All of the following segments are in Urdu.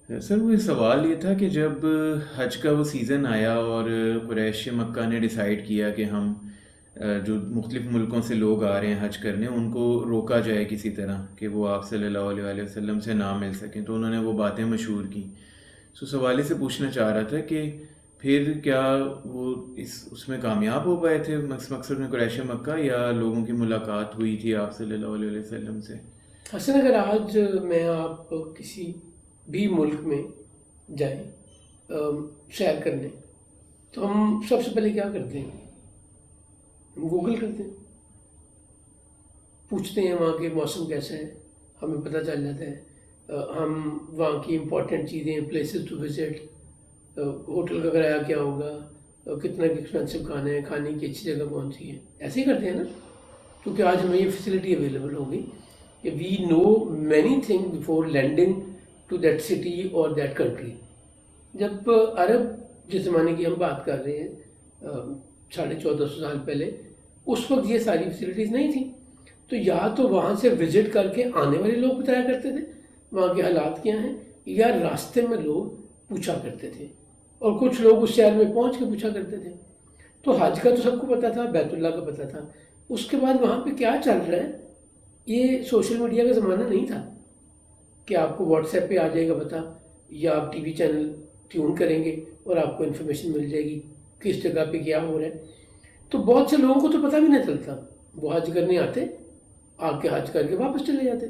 سر وہ سوال یہ تھا کہ جب حج کا وہ سیزن آیا اور قریش مکہ نے ڈیسائیڈ کیا کہ ہم جو مختلف ملکوں سے لوگ آ رہے ہیں حج کرنے ان کو روکا جائے کسی طرح کہ وہ آپ صلی اللہ علیہ وآلہ وسلم سے نہ مل سکیں، تو انہوں نے وہ باتیں مشہور کی. سوال سے پوچھنا چاہ رہا تھا کہ پھر کیا وہ اس میں کامیاب ہو پائے تھے مقصد میں قریش مکہ، یا لوگوں کی ملاقات ہوئی تھی آپ صلی اللہ علیہ وسلم سے؟ حسن، اگر آج میں آپ کسی بھی ملک میں جائیں سیر کرنے، تو ہم سب سے پہلے کیا کرتے ہیں؟ ہم گوگل کرتے ہیں، پوچھتے ہیں وہاں کے موسم کیسا ہے، ہمیں پتہ چل جاتا ہے. ہم وہاں کی امپورٹنٹ چیزیں، پلیسز ٹو وزٹ، ہوٹل کا کرایہ کیا ہوگا، کتنا ایکسپینسو کھانا ہے، کھانے کی اچھی جگہ کون سی ہے، ایسے ہی کرتے ہیں نا. کیونکہ آج ہمیں یہ فیسلٹی اویلیبل ہوگی کہ we know many thing before landing to that city اور دیٹ کنٹری. جب عرب جس زمانے کی ہم بات کر رہے ہیں 1450 سال پہلے، اس وقت یہ ساری فیسلٹیز نہیں تھیں. تو یا تو وہاں سے وزٹ کر کے آنے والے لوگ بتایا کرتے تھے وہاں کے حالات کیا ہیں، یا راستے میں لوگ پوچھا کرتے تھے، اور کچھ لوگ اس شہر میں پہنچ کے پوچھا کرتے تھے. تو حج کا تو سب کو پتہ تھا، بیت اللہ کا پتہ تھا. اس کے بعد وہاں پہ کیا چل رہا ہے، یہ سوشل میڈیا کا زمانہ نہیں تھا کہ آپ کو واٹس ایپ پہ آ جائے گا پتہ، یا آپ ٹی وی چینل ٹیون کریں گے اور آپ کو انفارمیشن مل جائے گی کس جگہ پہ کیا ہو رہا ہے. تو بہت سے لوگوں کو تو پتہ بھی نہیں چلتا، وہ حج کرنے آتے، آ کے حج کر کے واپس چلے جاتے،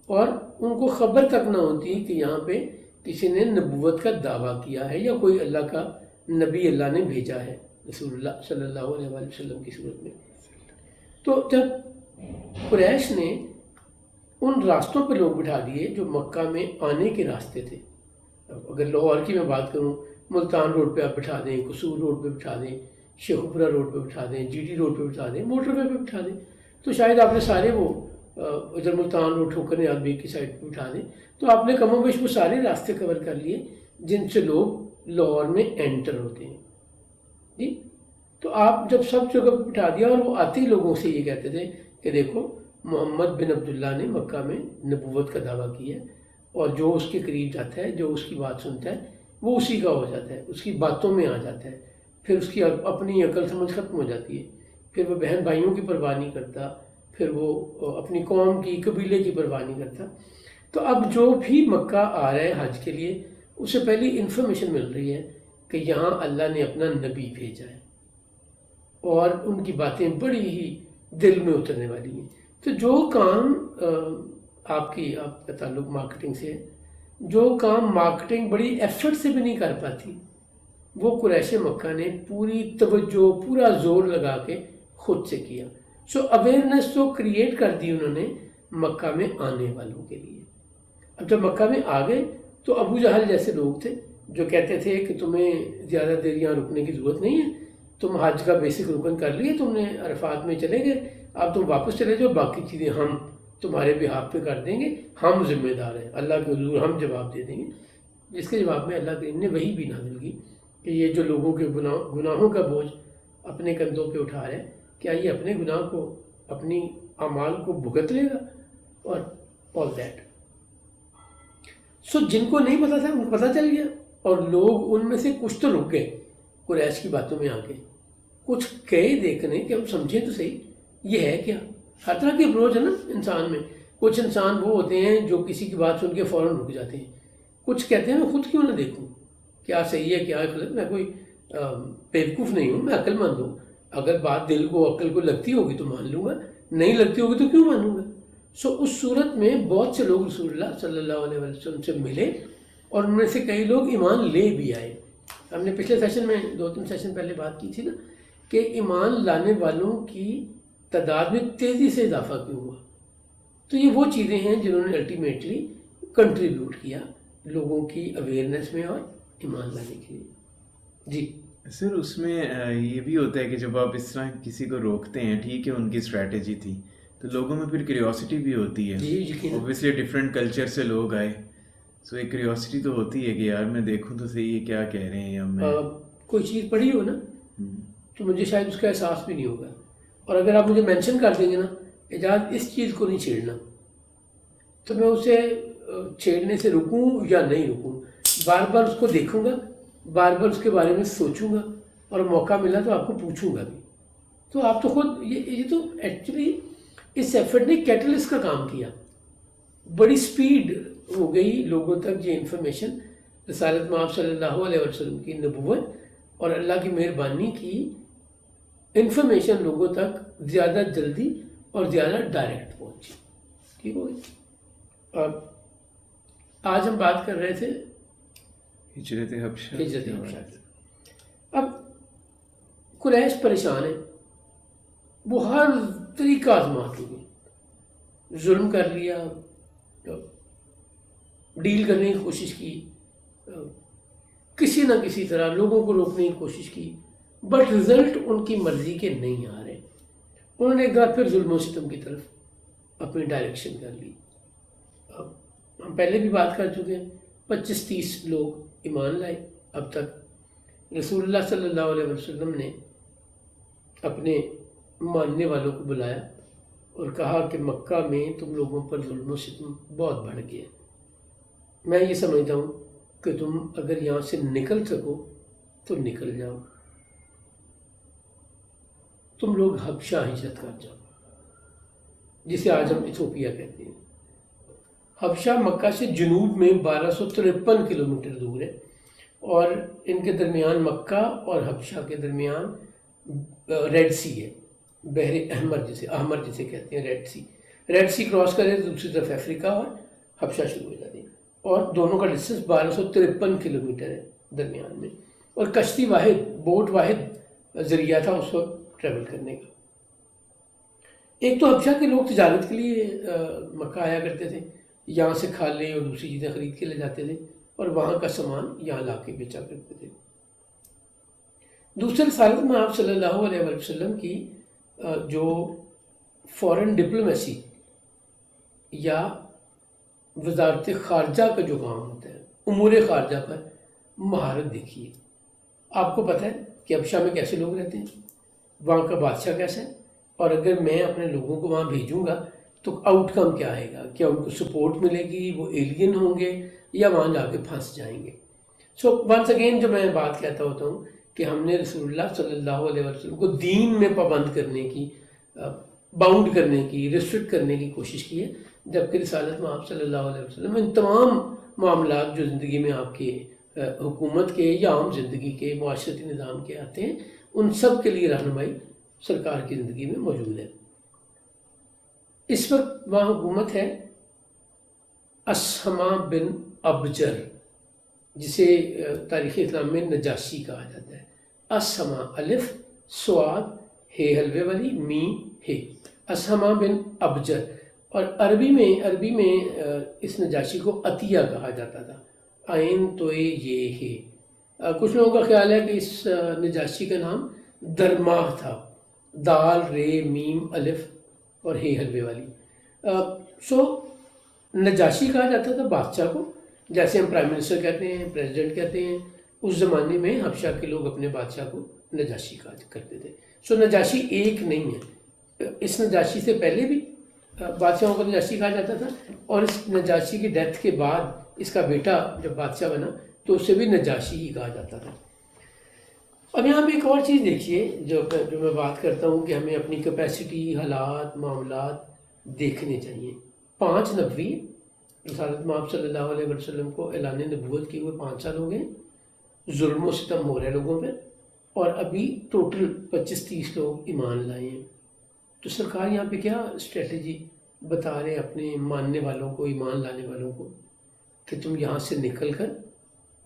اور ان کو خبر تک نہ ہوتی کہ یہاں پہ کسی نے نبوت کا دعویٰ کیا ہے یا کوئی اللہ کا نبی اللہ نے بھیجا ہے رسول اللہ صلی اللہ علیہ وآلہ وسلم کی صورت میں. تو جب قریش نے ان راستوں پہ لوگ بٹھا دیے جو مکہ میں آنے کے راستے تھے، اگر لاہور کی میں بات کروں، ملتان روڈ پہ آپ بٹھا دیں، قصور روڈ پہ بٹھا دیں، شیخوپورہ روڈ پہ بٹھا دیں، جی ٹی روڈ پہ بٹھا دیں، موٹر وے پہ بٹھا دیں، تو شاید آپ نے سارے وہ ادھر ملتان روڈ ٹھوکر نیاز بیگ کی سائڈ پہ بٹھا دیں، تو آپ نے کم و بیش وہ سارے راستے کور کر لیے جن سے لوگ لاہور میں انٹر ہوتے ہیں. جی، تو آپ جب سب جگہ پہ بٹھا دیا، اور وہ آتے ہی لوگوں سے یہ کہتے تھے کہ دیکھو محمد بن عبداللہ نے مکہ میں نبوت کا دعویٰ کیا ہے، اور جو اس کے قریب جاتا ہے، جو اس کی بات سنتا ہے، وہ اسی کا ہو جاتا ہے، اس کی باتوں میں آ جاتا ہے. پھر اس کی اپنی عقل سمجھ ختم ہو جاتی ہے، پھر وہ بہن بھائیوں کی پرواہ نہیں کرتا، پھر وہ اپنی قوم کی، قبیلے کی پرواہ نہیں کرتا. تو اب جو بھی مکہ آ رہا ہے حج کے لیے، اسے پہلی انفارمیشن مل رہی ہے کہ یہاں اللہ نے اپنا نبی بھیجا ہے، اور ان کی باتیں بڑی ہی دل میں اترنے والی ہیں. تو جو کام آپ کا تعلق مارکیٹنگ سے ہے، جو کام مارکیٹنگ بڑی ایفرٹ سے بھی نہیں کر پاتی، وہ قریش مکہ نے پوری توجہ، پورا زور لگا کے خود سے کیا. سو اویئرنیس تو کریٹ کر دی انہوں نے مکہ میں آنے والوں کے لیے. اب جب مکہ میں آ گئے تو ابو جہل جیسے لوگ تھے جو کہتے تھے کہ تمہیں زیادہ دیر یہاں رکنے کی ضرورت نہیں ہے، تم حج کا بیسک رکن کر لیے، تم نے عرفات میں چلے گئے، اب تم واپس چلے جاؤ، باقی چیزیں ہم تمہارے بہاف پہ کر دیں گے، ہم ذمہ دار ہیں، اللہ کے حضور ہم جواب دے دیں گے. جس کے جواب میں اللہ کریم نے وہی بھی نازل کی کہ یہ جو لوگوں کے گناہوں کا بوجھ اپنے کندھوں پہ اٹھا رہا ہے، کیا یہ اپنے گناہ کو، اپنی اعمال کو بھگت لے گا؟ اور آل دیٹ. سو جن کو نہیں پتا تھا ان کو پتہ چل گیا، اور لوگ ان میں سے کچھ تو رک گئے قریش کی باتوں میں آ کے، کچھ گئے دیکھنے کہ ہم سمجھیں تو صحیح یہ ہے کیا. ہر طرح کی اپروچ ہے نا انسان میں. کچھ انسان وہ ہوتے ہیں جو کسی کی بات سن کے فوراً رک جاتے ہیں، کچھ کہتے ہیں میں خود کیوں نہ دیکھوں کیا صحیح ہے کیا غلط، میں کوئی بیوقوف نہیں ہوں، میں عقل مند ہوں، اگر بات دل کو عقل کو لگتی ہوگی تو مان لوں گا، نہیں لگتی ہوگی تو کیوں مانوں گا. سو اس صورت میں بہت سے لوگ رسول اللہ صلی اللہ علیہ وسلم سے ملے، اور ان میں سے کئی لوگ ایمان لے بھی آئے. ہم نے پچھلے سیشن میں 2-3 سیشن پہلے بات کی تھی نا کہ ایمان لانے والوں کی تعداد میں تیزی سے اضافہ کیوں ہوا. تو یہ وہ چیزیں ہیں جنہوں نے الٹیمیٹلی کنٹریبیوٹ کیا لوگوں کی اویئرنیس میں اور ایمان لانے کے لیے. جی سر اس میں یہ بھی ہوتا ہے کہ جب آپ اس طرح کسی کو روکتے ہیں، ٹھیک ہے ان کی اسٹریٹجی تھی، تو لوگوں میں پھر کیوریوسٹی بھی ہوتی ہے. جی یقین اوبویسلی ڈفرینٹ کلچر سے لوگ آئے، سو ایک کیوریوسٹی تو ہوتی ہے کہ یار میں دیکھوں تو صحیح یہ کیا کہہ رہے ہیں. یا میں کوئی چیز پڑھی ہو نا تو مجھے شاید اس کا احساس بھی نہیں ہوگا، اور اگر آپ مجھے مینشن کر دیں گے نا اجازت اس چیز کو نہیں چھیڑنا، تو میں اسے چھیڑنے سے رکوں یا نہیں رکوں. بار بار اس کو دیکھوں گا، بار بار اس کے بارے میں سوچوں گا، اور موقع ملا تو آپ کو پوچھوں گا بھی. تو آپ تو خود یہ تو ایکچولی اس ایفرٹ نے کیٹلسٹ کا کام کیا. بڑی سپیڈ ہو گئی لوگوں تک یہ انفارمیشن، رسالت مآب صلی اللہ علیہ وسلم کی نبوت اور اللہ کی مہربانی کی انفارمیشن لوگوں تک زیادہ جلدی اور زیادہ ڈائریکٹ پہنچی. ٹھیک ہو گئی. اب آج ہم بات کر رہے تھے ہجرت حبشہ. ہجرت حبشہ کی. اب قریش پریشان ہے، وہ ہر طریقہ آزما چکے، ظلم کر لیا، ڈیل کرنے کی کوشش کی، کسی نہ کسی طرح لوگوں کو روکنے کی کوشش کی، بٹ رزلٹ ان کی مرضی کے نہیں آ رہے. انہوں نے ایک بار پھر ظلم و ستم کی طرف اپنی ڈائریکشن کر لی. اب ہم پہلے بھی بات کر چکے ہیں، 25-30 لوگ ایمان لائے. اب تک رسول اللہ صلی اللہ علیہ وسلم نے اپنے ماننے والوں کو بلایا اور کہا کہ مکہ میں تم لوگوں پر ظلم و ستم بہت بڑھ گیا. میں یہ سمجھتا ہوں کہ تم اگر یہاں سے نکل سکو تو نکل جاؤ، تم لوگ حبشہ ہجرت کر جاؤ، جسے آج ہم ایتھوپیا کہتے ہیں. حبشہ مکہ سے جنوب میں 1253 کلومیٹر دور ہے، اور ان کے درمیان مکہ اور حبشہ کے درمیان ریڈ سی ہے، بحر احمر جسے کہتے ہیں. ریڈ سی کراس کرے تو دوسری طرف افریقہ اور حبشہ شروع ہو جاتی ہے، اور دونوں کا ڈسٹینس 1253 کلومیٹر ہے درمیان میں. اور کشتی واحد، بوٹ واحد ذریعہ تھا اس وقت ٹریول کرنے کا. ایک تو حبشہ کے لوگ تجارت کے لیے مکہ آیا کرتے تھے، یہاں سے کھالیں اور دوسری چیزیں خرید کے لے جاتے تھے، اور وہاں کا سامان یہاں لا کے بیچا کرتے تھے. دوسرے رسالت میں آپ صلی اللہ علیہ وسلم کی جو فورن ڈپلومیسی یا وزارت خارجہ کا جو کام ہوتا ہے، امور خارجہ پر مہارت دیکھیے. آپ کو پتہ ہے کہ حبشہ میں کیسے لوگ رہتے ہیں، وہاں کا بادشاہ کیسا ہے، اور اگر میں اپنے لوگوں کو وہاں بھیجوں گا تو آؤٹ کم کیا آئے گا. کیا ان کو سپورٹ ملے گی، وہ ایلین ہوں گے، یا وہاں جا کے پھنس جائیں گے. سو ونس اگین جو میں بات کہتا ہوتا ہوں کہ ہم نے رسول اللہ صلی اللہ علیہ وسلم کو دین میں پابند کرنے کی، باؤنڈ کرنے کی، ریسٹرکٹ کرنے کی کوشش کی ہے، جبکہ رسالت میں آپ صلی اللہ علیہ وسلم ان تمام معاملات جو زندگی میں آپ کے حکومت کے یا عام زندگی کے معاشرتی نظام کے آتے ہیں، ان سب کے لیے رہنمائی سرکار کی زندگی میں موجود ہے. اس وقت وہاں حکومت ہے اسہمہ بن ابجر، جسے تاریخ اسلام میں نجاشی کہا جاتا ہے. اسہمہ، الف سواد ہے حلوے والی، میم ہے، اسہمہ بن ابجر. اور عربی میں اس نجاشی کو عطیہ کہا جاتا تھا، عین تو یہ ہے. کچھ لوگوں کا خیال ہے کہ اس نجاشی کا نام درماہ تھا، دال رے میم الف اور ہے حلوے والی. سو نجاشی کہا جاتا تھا بادشاہ کو، جیسے ہم پرائم منسٹر کہتے ہیں، پریزیڈنٹ کہتے ہیں. اس زمانے میں حبشہ کے لوگ اپنے بادشاہ کو نجاشی کہا کرتے تھے. سو نجاشی ایک نہیں ہے، اس نجاشی سے پہلے بھی بادشاہوں کو نجاشی کہا جاتا تھا، اور اس نجاشی کی ڈیتھ کے بعد اس کا بیٹا جب بادشاہ بنا تو اسے بھی نجاشی ہی کہا جاتا تھا. اب یہاں پہ ایک اور چیز دیکھیے جو میں بات کرتا ہوں کہ ہمیں اپنی کیپیسٹی، حالات، معاملات دیکھنے چاہیے. 5 نبوی رسالت مآب صلی اللہ علیہ وسلم کو اعلان نبوت کیے ہوئے 5 سال ہو گئے، ظلم و ستم ہو رہے ہیں لوگوں پہ، اور ابھی ٹوٹل 25-30 لوگ ایمان لائے ہیں. تو سرکار یہاں پہ کیا اسٹریٹجی بتا رہے ہیں اپنے ماننے والوں کو، ایمان لانے والوں کو، کہ تم یہاں سے نکل کر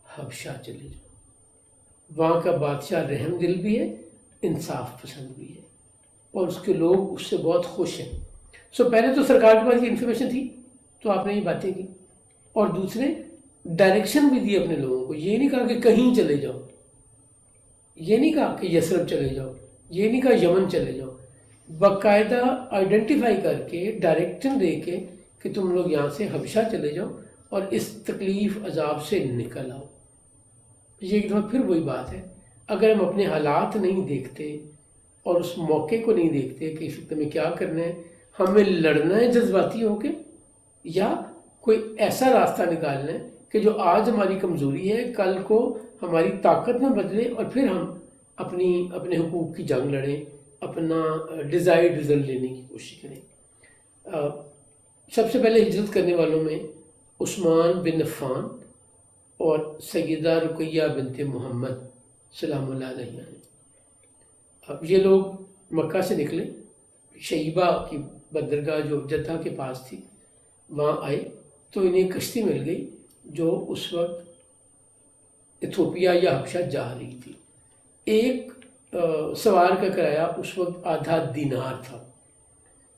حبشہ چلے جاؤ. وہاں کا بادشاہ رحم دل بھی ہے، انصاف پسند بھی ہے، اور اس کے لوگ اس سے بہت خوش ہیں. سو پہلے تو سرکار کے پاس یہ انفارمیشن تھی تو آپ نے یہ باتیں کی، اور دوسرے ڈائریکشن بھی دی اپنے لوگوں کو. یہ نہیں کہا کہ کہیں چلے جاؤ، یہ نہیں کہا کہ یثرب چلے جاؤ، یہ نہیں کہا یمن چلے جاؤ. باقاعدہ آئیڈینٹیفائی کر کے ڈائریکشن دے کے کہ تم لوگ یہاں سے حبشہ چلے جاؤ اور اس تکلیف عذاب سے نکل آؤ. یہ ایک دفعہ پھر وہی بات ہے، اگر ہم اپنے حالات نہیں دیکھتے اور اس موقع کو نہیں دیکھتے کہ اس وقت ہمیں کیا کرنا ہے، ہمیں لڑنا ہے جذباتی ہو کے، یا کوئی ایسا راستہ نکالنا ہے کہ جو آج ہماری کمزوری ہے کل کو ہماری طاقت میں بدلے اور پھر ہم اپنے حقوق کی جنگ لڑیں، اپنا ڈیزائرڈ رزلٹ لینے کی کوشش کریں۔ سب سے پہلے ہجرت کرنے والوں میں عثمان بن عفان اور سیدہ رقیہ بنت محمد سلام اللہ علیہ ہیں۔ اب یہ لوگ مکہ سے نکلے، شیبہ کی بندرگاہ جو جدہ کے پاس تھی وہاں آئے تو انہیں کشتی مل گئی جو اس وقت ایتھوپیا یا حبشہ جا رہی تھی۔ ایک سوار کا کرایہ اس وقت آدھا دینار تھا۔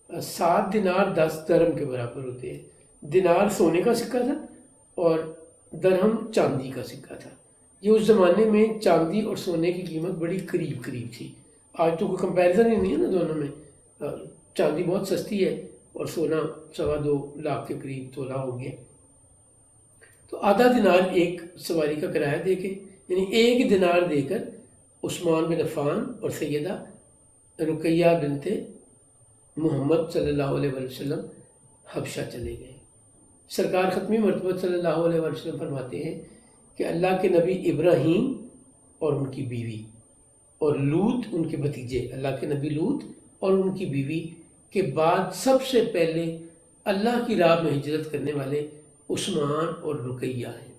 7 دینار 10 درہم کے برابر ہوتے ہیں۔ دینار سونے کا سکہ تھا اور درہم چاندی کا سکہ تھا۔ یہ اس زمانے میں چاندی اور سونے کی قیمت بڑی قریب تھی۔ آج تو کوئی کمپیریزن ہی نہیں ہے نا دونوں میں۔ چاندی بہت سستی ہے اور سونا 2.25 لاکھ کے قریب تولہ ہو گیا۔ تو آدھا دینار ایک سواری کا کرایہ دے کے، یعنی 1 دینار دے کر عثمان بن عفان اور سیدہ رقیہ بنت محمد صلی اللہ علیہ وسلم حبشہ چلے گئے۔ سرکار ختمی مرتبہ صلی اللہ علیہ وسلم فرماتے ہیں کہ اللہ کے نبی ابراہیم اور ان کی بیوی اور لوط ان کے بھتیجے، اللہ کے نبی لوط اور ان کی بیوی کے بعد سب سے پہلے اللہ کی راہ میں ہجرت کرنے والے عثمان اور رقیہ ہیں۔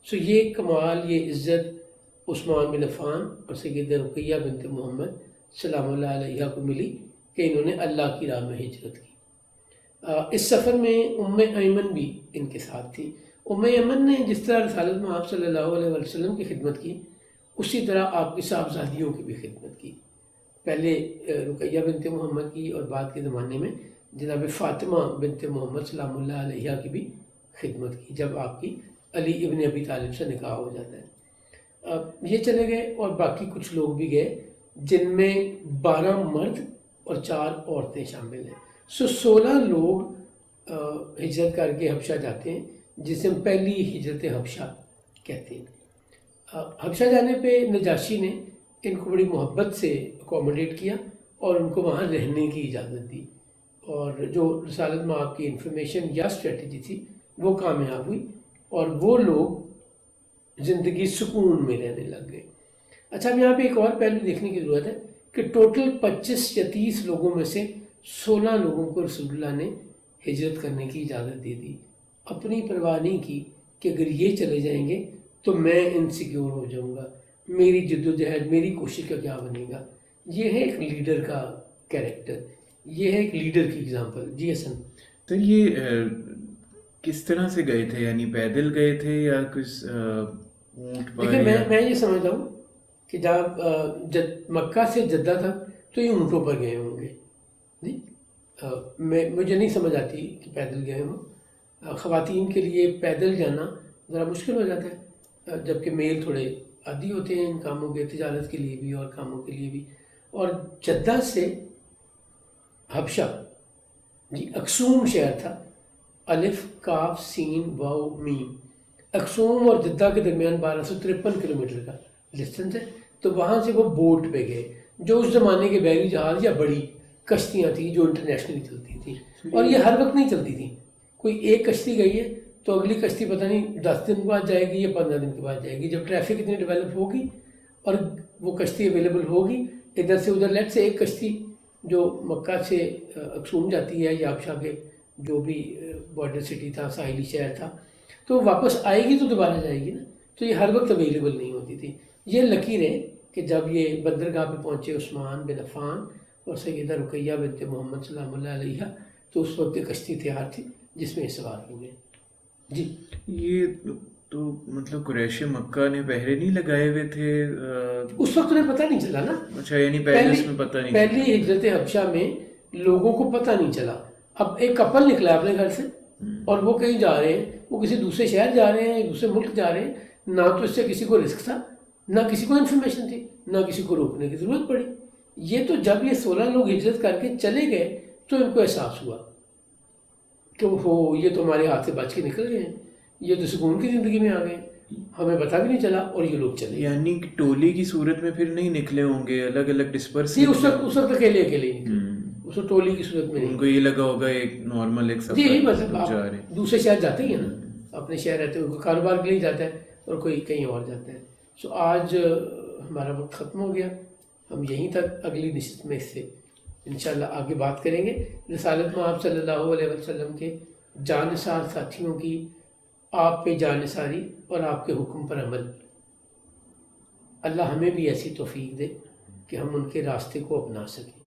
سو یہ کمال، یہ عزت عثمان بن عفان اور سیدہ رقیہ بنت محمد سلام اللہ علیہ کو ملی کہ انہوں نے اللہ کی راہ میں ہجرت کی۔ اس سفر میں ایمن بھی ان کے ساتھ تھی۔ ایمن نے جس طرح رسالت میں آپ صلی اللہ علیہ وسلم کی خدمت کی، اسی طرح آپ کی صاحبزادیوں کی بھی خدمت کی۔ پہلے رقیہ بنت محمد کی اور بعد کے زمانے میں جناب فاطمہ بنت محمد سلام اللہ علیہ کی بھی خدمت کی جب آپ کی علی ابن ابی طالب سے نکاح ہو جاتا ہے۔ یہ چلے گئے اور باقی کچھ لوگ بھی گئے جن میں 12 مرد اور 4 عورتیں شامل ہیں۔ 16 لوگ ہجرت کر کے حبشہ جاتے ہیں، جسے ہم پہلی ہجرت حبشہ کہتے ہیں۔ حبشہ جانے پہ نجاشی نے ان کو بڑی محبت سے اکوموڈیٹ کیا اور ان کو وہاں رہنے کی اجازت دی، اور جو رسالت میں آپ کی انفارمیشن یا اسٹریٹجی تھی وہ کامیاب ہوئی اور وہ لوگ زندگی سکون میں رہنے لگ گئے۔ اچھا، اب یہاں پہ ایک اور پہلو دیکھنے کی ضرورت ہے کہ ٹوٹل 25 یا 30 لوگوں میں سے 16 لوگوں کو رسول اللہ نے ہجرت کرنے کی اجازت دے دی۔ اپنی پرواہ نہیں کی کہ اگر یہ چلے جائیں گے تو میں انسیکیور ہو جاؤں گا، میری جد و جہد، میری کوشش کا کیا بنے گا۔ یہ ہے ایک لیڈر کا کیریکٹر، یہ ہے ایک لیڈر کی اگزامپل۔ جی حسن تو یہ کس طرح سے گئے تھے؟ یعنی پیدل گئے تھے یا کس اونٹ پر؟ دیکھیں، میں یہ سمجھتا ہوں کہ جب مکہ سے جدہ تک تو یہ اونٹوں پر گئے ہوں گے۔ جی، مجھے نہیں سمجھ آتی کہ پیدل گئے ہوں۔ خواتین کے لیے پیدل جانا ذرا مشکل ہو جاتا ہے، جبکہ میل تھوڑے عادی ہوتے ہیں ان کاموں کے، تجارت کے لیے بھی اور کاموں کے لیے بھی۔ اور جدہ سے حبشہ، جی، اکسوم شہر تھا، الف کاف سین واو میم۔ اکسوم اور جدہ کے درمیان 1253 کلومیٹر کا ڈسٹنس ہے۔ تو وہاں سے وہ بوٹ پہ گئے، جو اس زمانے کے بحری جہاز یا بڑی کشتیاں تھیں جو انٹرنیشنلی چلتی تھیں، اور یہ ہر وقت نہیں چلتی تھیں۔ کوئی ایک کشتی گئی ہے تو اگلی کشتی پتہ نہیں 10 دن کے بعد جائے گی یا 15 دن کے بعد جائے گی۔ جب ٹریفک اتنی ڈیولپ ہوگی اور وہ کشتی اویلیبل ہوگی، ادھر سے ادھر لیٹ سے ایک کشتی جو مکہ سے اکسوم جاتی ہے یا حبشہ کے جو بھی بارڈر سٹی تھا، ساحلی شہر تھا، تو واپس آئے گی تو دوبارہ جائے گی نا، تو یہ ہر وقت اویلیبل نہیں ہوتی تھی۔ یہ لکیر ہے کہ جب یہ بندرگاہ پہ پہنچے عثمان بن عفان اور سیدہ رقیہ بنت محمد سلام اللہ علیہ، تو اس وقت کشتی تیار تھی جس میں سوار ہو گئے۔ جی، یہ تو مطلب قریش مکہ نے پہرے نہیں لگائے ہوئے تھے اس وقت انہیں پتہ نہیں چلا نا۔ اچھا، یعنی پہلے اس میں پتہ نہیں چلا۔ پہلی ہجرت حبشہ میں لوگوں کو پتہ نہیں چلا۔ اب ایک کپل نکلا اپنے گھر سے اور وہ کہیں جا رہے ہیں، وہ کسی دوسرے شہر جا رہے ہیں، دوسرے ملک جا رہے ہیں، نہ تو اس سے کسی کو رسک تھا، نہ کسی کو انفارمیشن تھی، نہ کسی کو روکنے کی ضرورت پڑی۔ یہ تو جب یہ 16 لوگ ہجرت کر کے چلے گئے تو ان کو احساس ہوا کہ یہ تو ہمارے ہاتھ سے بچ کے نکل گئے ہیں، یہ تو سکون کی زندگی میں آ گئے، ہمیں پتہ بھی نہیں چلا اور یہ لوگ چلے۔ یعنی کہ ٹولی کی صورت میں پھر نہیں نکلے ہوں گے، الگ الگ ڈسپرس۔ جی، اس وقت اکیلے ہی نکلے، اس وقت ٹولی کی صورت میں نہیں۔ ان کو یہ لگا ہوگا ایک نارمل ایک سفر جی، مطلب جا آپ رہے ہیں۔ دوسرے شہر جاتے ہی ہیں نا، اپنے شہر رہتے ہوئے کوئی کاروبار کے لیے جاتا ہے اور کوئی کہیں اور جاتا ہے. سو آج ہمارا وقت ختم ہو گیا. ہم یہیں تک اگلی نشست میں اس سے انشاءاللہ آگے بات کریں گے. رسالت میں آپ صلی اللہ علیہ وسلم کے جانثار ساتھیوں کی آپ پہ جانثاری اور آپ کے حکم پر عمل. اللہ ہمیں بھی ایسی توفیق دے کہ ہم ان کے راستے کو اپنا سکیں.